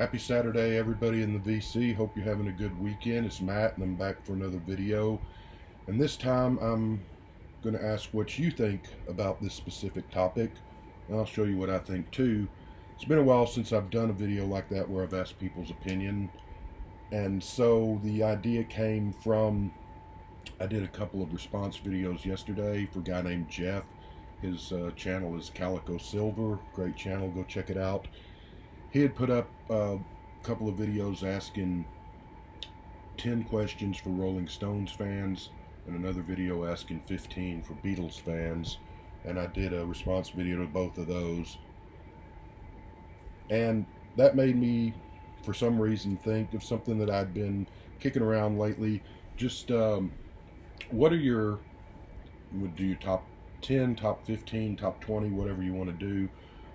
Happy Saturday, everybody in the VC. Hope you're having a good weekend. It's Matt, and I'm back for another video. And this time, I'm going to ask what you think about this specific topic, and I'll show you what I think too. It's been a while since I've done a video like that where I've asked people's opinion, and so the idea came from I did a couple of response videos yesterday for a guy named Jeff. His channel is Calico Silver. Great channel. Go check it out. He had put up a couple of videos asking 10 questions for Rolling Stones fans and another video asking 15 for Beatles fans, and I did a response video to both of those, and that made me for some reason think of something that I'd been kicking around lately. Just what are your, would do top 10, top 15, top 20, whatever you want to do.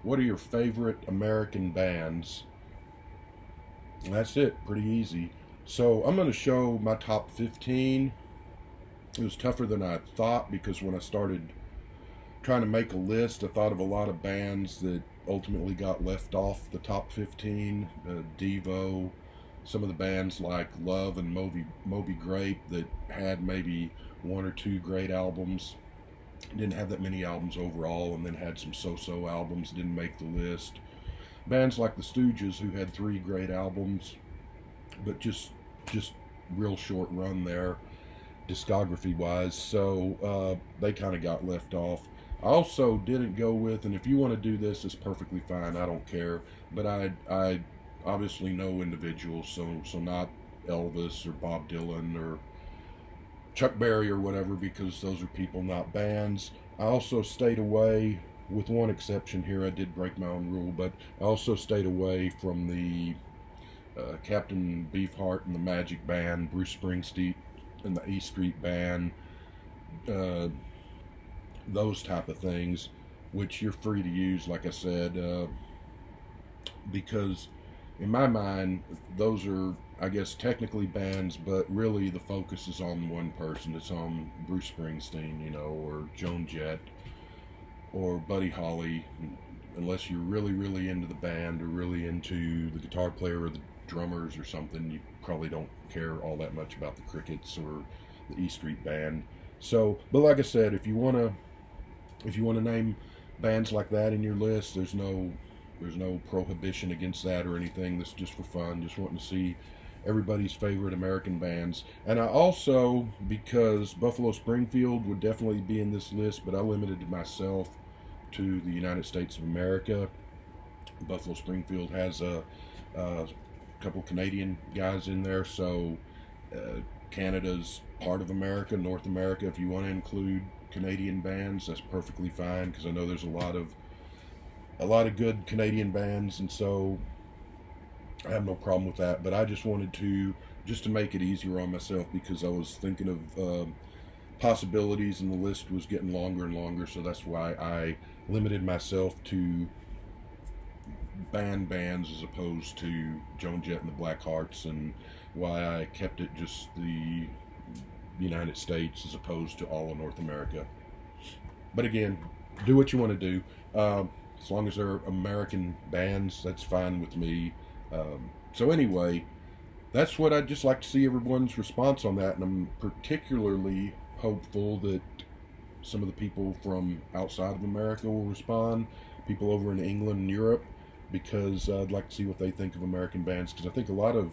What are your favorite American bands? And that's it, pretty easy. So I'm going to show my top 15. It was tougher than I thought because when I started trying to make a list, I thought of a lot of bands that ultimately got left off the top 15. Devo, some of the bands like Love and Moby Grape that had maybe one or two great albums. Didn't have that many albums overall, and then had some so-so albums, didn't make the list. Bands like the Stooges, who had 3 great albums, but just real short run there, discography-wise, so they kind of got left off. I also didn't go with, and if you want to do this, it's perfectly fine, I don't care, but I obviously know individuals, so not Elvis or Bob Dylan or Chuck Berry or whatever, because those are people, not bands. I also stayed away, with one exception here, I did break my own rule, but I also stayed away from the Captain Beefheart and the Magic Band, Bruce Springsteen and the E Street Band, those type of things, which you're free to use, like I said, because in my mind, those are, I guess, technically bands, but really the focus is on one person. It's on Bruce Springsteen, you know, or Joan Jett, or Buddy Holly, unless you're really, really into the band, or really into the guitar player or the drummers or something. You probably don't care all that much about the Crickets or the E Street Band. So, but like I said, if you want to name bands like that in your list, there's no prohibition against that or anything. This is just for fun, just wanting to see everybody's favorite American bands. And I also, because Buffalo Springfield would definitely be in this list, but I limited myself to the United States of America. Buffalo Springfield has a couple Canadian guys in there, so Canada's part of America, North America. If you want to include Canadian bands, that's perfectly fine, because I know there's a lot of good Canadian bands, and so I have no problem with that. But I just wanted to make it easier on myself, because I was thinking of possibilities, and the list was getting longer and longer, so that's why I limited myself to bands as opposed to Joan Jett and the Blackhearts, and why I kept it just the United States as opposed to all of North America. But again, do what you want to do. As long as they're American bands, that's fine with me. So anyway, that's what I'd just like to see everyone's response on that, and I'm particularly hopeful that some of the people from outside of America will respond, people over in England and Europe, because I'd like to see what they think of American bands, because I think a lot of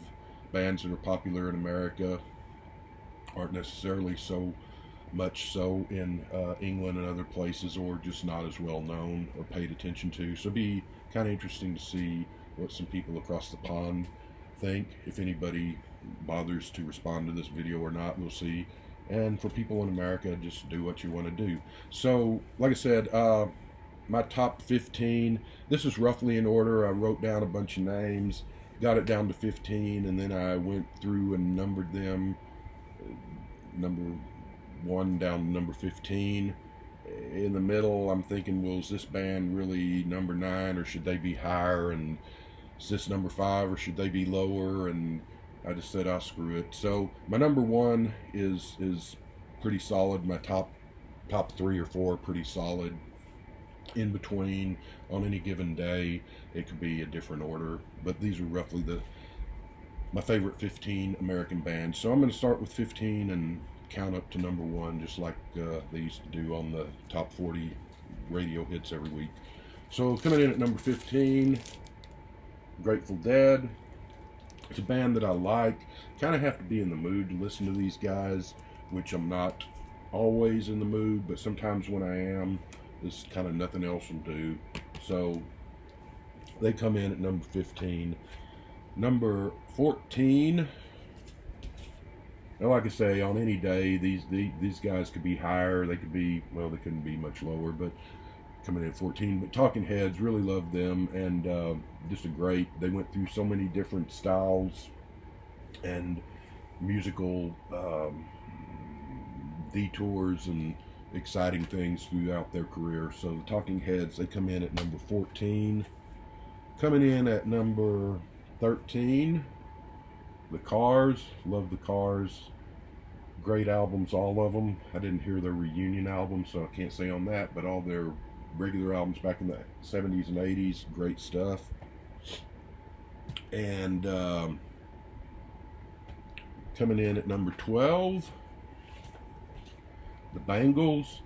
bands that are popular in America aren't necessarily so much so in England and other places, or just not as well known or paid attention to. So it'd be kind of interesting to see what some people across the pond think. If anybody bothers to respond to this video or not, we'll see. And for people in America, just do what you want to do. So like I said, my top 15, this is roughly in order. I wrote down a bunch of names, got it down to 15, and then I went through and numbered them, number 1 down to number 15. In the middle, I'm thinking, well, is this band really number 9, or should they be higher? And is this number 5, or should they be lower? And I just said, I'll screw it. So my number 1 is pretty solid. My top 3 or 4 are pretty solid. in between on any given day. It could be a different order, but these are roughly my favorite 15 American bands. So I'm going to start with 15 and count up to number one, just like they used to do on the top 40 radio hits every week. So coming in at number 15, Grateful Dead. It's a band that I like. Kind of have to be in the mood to listen to these guys, which I'm not always in the mood, but sometimes when I am, there's kind of nothing else will do. So they come in at number 15. Number 14. Now, like I say, on any day, these guys could be higher. They could be, well, they couldn't be much lower, but coming in at 14. But Talking Heads, really love them, and just a great. They went through so many different styles and musical detours and exciting things throughout their career. So the Talking Heads, they come in at number 14. Coming in at number 13, The Cars. Love The Cars. Great albums, all of them. I didn't hear their reunion album, so I can't say on that, but all their regular albums back in the 70s and 80s, great stuff. And coming in at number 12, the Bangles,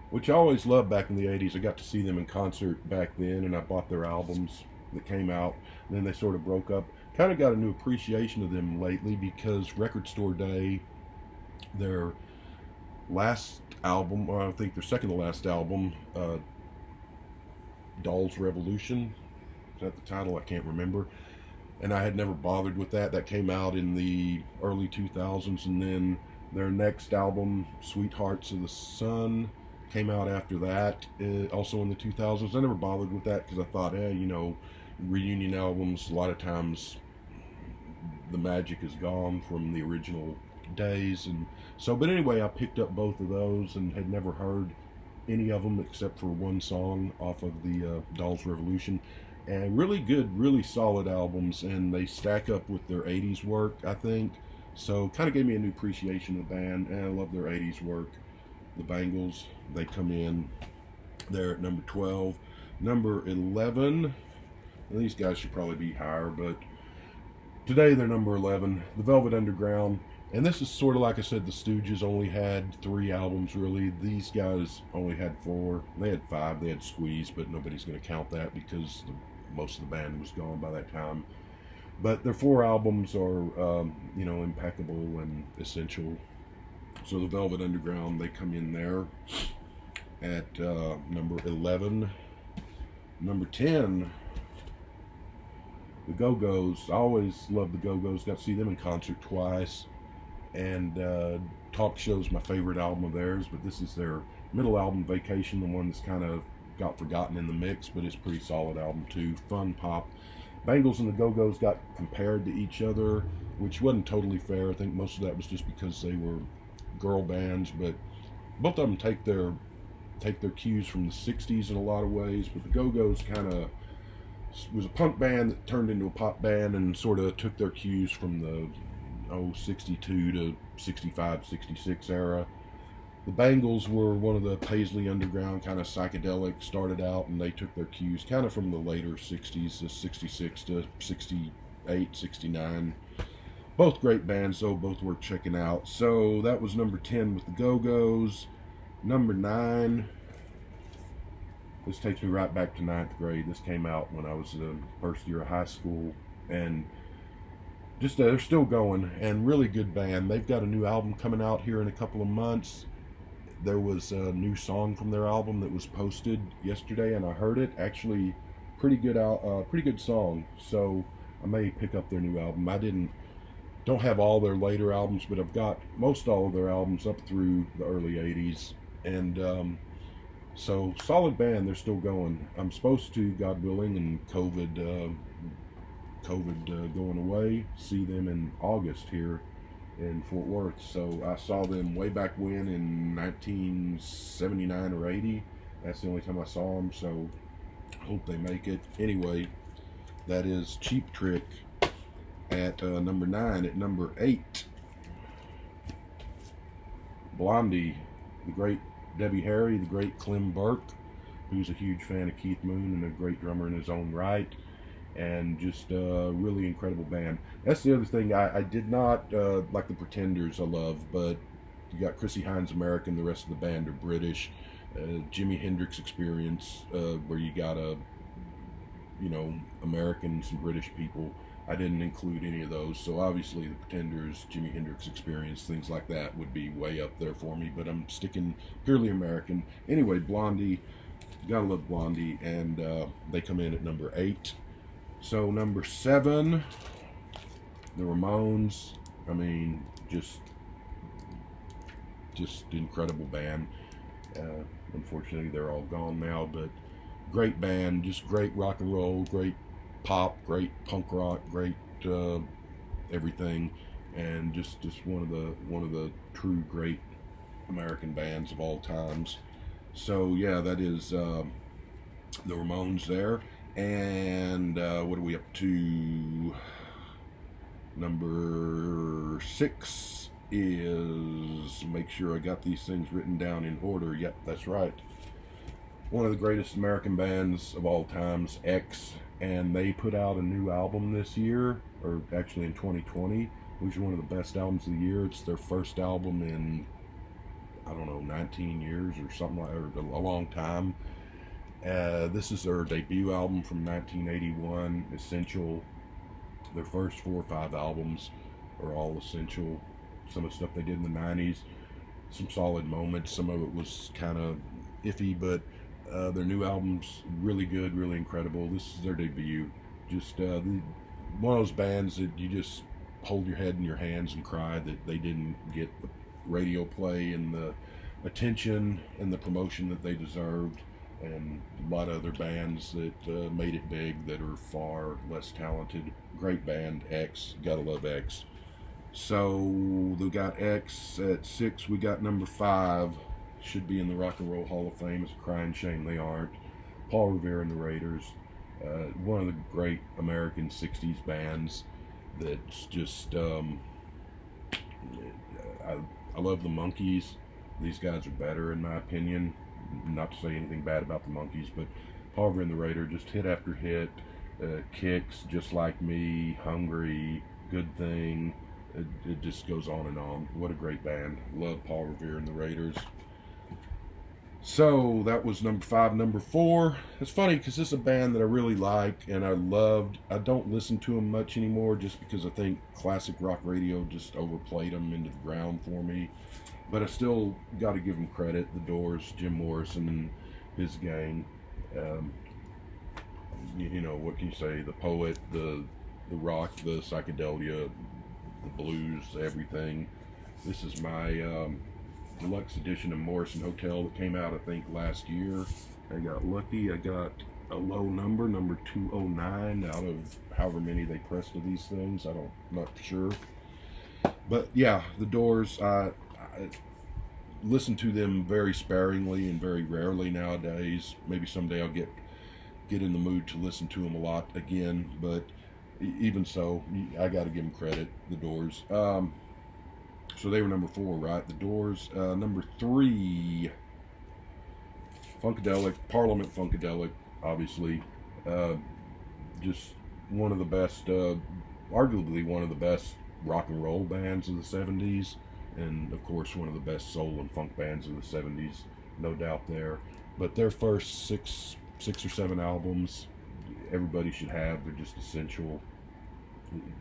which I always loved back in the 80s. I got to see them in concert back then, and I bought their albums that came out. And then they sort of broke up. Kind of got a new appreciation of them lately because Record Store Day, their last album, or I think their second to last album, Doll's Revolution, is that the title? I can't remember. And I had never bothered with that. That came out in the early 2000s, and then their next album, Sweethearts of the Sun, came out after that, also in the 2000s. I never bothered with that because I thought, reunion albums, a lot of times the magic is gone from the original days. And so, but anyway, I picked up both of those and had never heard any of them except for one song off of the Doll's Revolution. And really good, really solid albums, and they stack up with their 80s work, I think. So kind of gave me a new appreciation of the band, and I love their 80s work. The Bangles, they come in there at number 12. Number 11, and these guys should probably be higher, but today they're number 11, the Velvet Underground. And this is sort of like I said, the Stooges only had 3 albums, really. These guys only had 4. They had 5. They had Squeeze, but nobody's going to count that because most of the band was gone by that time. But their 4 albums are, impeccable and essential. So the Velvet Underground, they come in there at number 11. Number 10, the Go-Go's. I always loved the Go-Go's. Got to see them in concert twice. And Talk Show's my favorite album of theirs, but this is their middle album, Vacation, the one that's kind of got forgotten in the mix, but it's a pretty solid album too. Fun pop. Bangles and the Go-Go's got compared to each other, which wasn't totally fair. I think most of that was just because they were girl bands, but both of them take their cues from the 60s in a lot of ways. But the Go-Go's kind of was a punk band that turned into a pop band and sort of took their cues from the 62 to 65, 66 era. The Bangles were one of the Paisley Underground, kind of psychedelic, started out, and they took their cues kind of from the later 60s, the 66 to 68, 69. Both great bands, though, both worth checking out. So that was number 10 with the Go-Go's. Number 9, this takes me right back to 9th grade. This came out when I was in the first year of high school, and just they're still going, and really good band. They've got a new album coming out here in a couple of months. There was a new song from their album that was posted yesterday, and I heard it. Actually, pretty good song. So I may pick up their new album. Don't have all their later albums, but I've got most all of their albums up through the early 80s. And so solid band. They're still going. I'm supposed to, God willing, and COVID going away, see them in August here in Fort Worth. So I saw them way back when in 1979 or 80. That's the only time I saw them, so hope they make it. Anyway, that is Cheap Trick at number 9. At number 8, Blondie, the great Debbie Harry, the great Clem Burke. who's a huge fan of Keith Moon and a great drummer in his own right, and just a really incredible band. That's the other thing. I did not like the Pretenders. I love, but you got Chrissie Hynde American. The rest of the band are British. Jimi Hendrix Experience, where you got Americans and British people. I didn't include any of those, so obviously the Pretenders, Jimi Hendrix Experience, things like that would be way up there for me, but I'm sticking purely American. Anyway, Blondie, gotta love Blondie, and they come in at number 8. So number 7, the Ramones. I mean, just incredible band. Unfortunately, they're all gone now, but great band, just great rock and roll, great pop, great punk rock, great everything, and just one of the true great American bands of all times. So yeah, that is the Ramones there. And what are we up to? Number 6 is, make sure I got these things written down in order. Yep, that's right. One of the greatest American bands of all times, X, and they put out a new album this year, or actually in 2020, which is one of the best albums of the year. It's their first album in, I don't know, 19 years or something like, or a long time. This is their debut album from 1981, Essential. Their first 4 or 5 albums are all Essential. Some of the stuff they did in the 90s, some solid moments. Some of it was kind of iffy, but their new album's really good, really incredible. This is their debut. Just one of those bands that you just hold your head in your hands and cry that they didn't get the radio play and the attention and the promotion that they deserved. And a lot of other bands that made it big that are far less talented. Great band, X. Gotta love X. So we got X at 6. We got number 5. Should be in the Rock and Roll Hall of Fame. It's a crying shame they aren't. Paul Revere and the Raiders. One of the great American 60s bands that's just... I love the Monkees. These guys are better in my opinion. Not to say anything bad about the Monkees, but Paul Revere and the Raiders, just hit after hit. Kicks, Just Like Me, Hungry, Good Thing. It just goes on and on. What a great band. Love Paul Revere and the Raiders. So that was number 5. Number 4, it's funny because this is a band that I really like and I loved. I don't listen to them much anymore just because I think classic rock radio just overplayed them into the ground for me. But I still got to give them credit. The Doors, Jim Morrison and his gang. What can you say? The poet, the rock, the psychedelia, the blues, everything. This is my deluxe edition of Morrison Hotel that came out, I think, last year. I got lucky. I got a low number 209 out of however many they pressed of these things. I'm not sure. But yeah, the Doors, I listen to them very sparingly and very rarely nowadays. Maybe someday I'll get in the mood to listen to them a lot again, but even so, I got to give them credit, the Doors. So they were number 4, right? The Doors. Number 3, Funkadelic, Parliament Funkadelic, obviously. Just one of the best, arguably one of the best rock and roll bands of the 70s. And of course, one of the best soul and funk bands of the 70s, no doubt there. But their first six or 7 albums, everybody should have. They're just essential.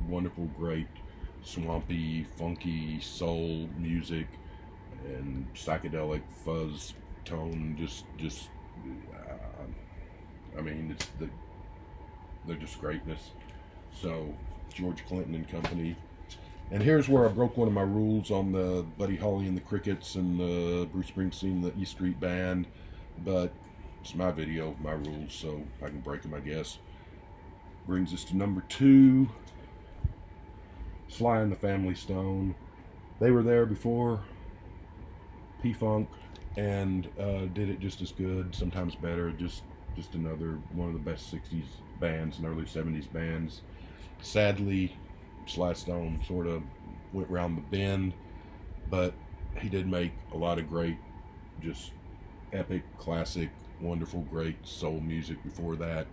Wonderful, great, swampy, funky soul music and psychedelic fuzz tone. They're just greatness. So George Clinton and company. And here's where I broke one of my rules on the Buddy Holly and the Crickets and the Bruce Springsteen, the E Street Band. But it's my video, my rules, so I can break them, I guess. Brings us to number 2, Sly and the Family Stone. They were there before P-Funk and did it just as good, sometimes better. Just another one of the best 60s bands and early 70s bands. Sadly, Sly Stone sort of went round the bend, but he did make a lot of great, just epic, classic, wonderful, great soul music before that.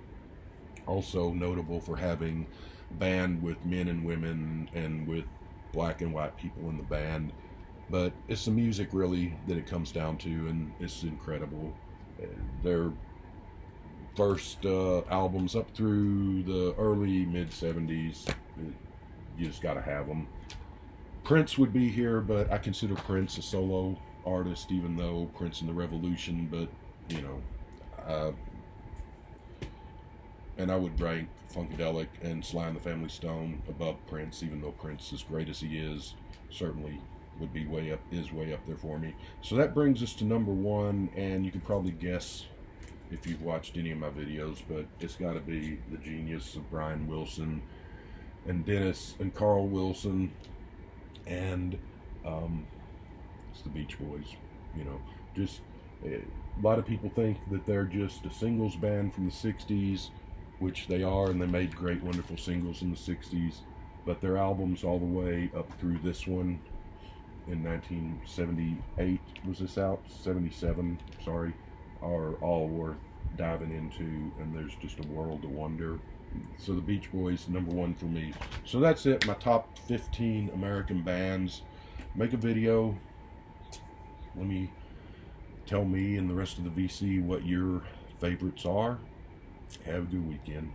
Also notable for having a band with men and women and with black and white people in the band. But it's the music really that it comes down to, and it's incredible. Their first albums up through the early mid 70s, you just got to have them. Prince would be here, but I consider Prince a solo artist, even though Prince and the Revolution. But you know, and I would rank Funkadelic and Sly and the Family Stone above Prince, even though Prince, as great as he is, certainly would be way up there for me. So that brings us to number one, and you can probably guess if you've watched any of my videos, but it's got to be the genius of Brian Wilson and Dennis and Carl Wilson, and it's the Beach Boys. You know, just a lot of people think that they're just a singles band from the 60s, which they are, and they made great, wonderful singles in the 60s, but their albums all the way up through this one in 1978 was this out, 77, sorry, are all worth diving into, and there's just a world of wonder. So the Beach Boys, number one for me. So that's it, my top 15 American bands. Make a video. Tell me and the rest of the VC what your favorites are. Have a good weekend.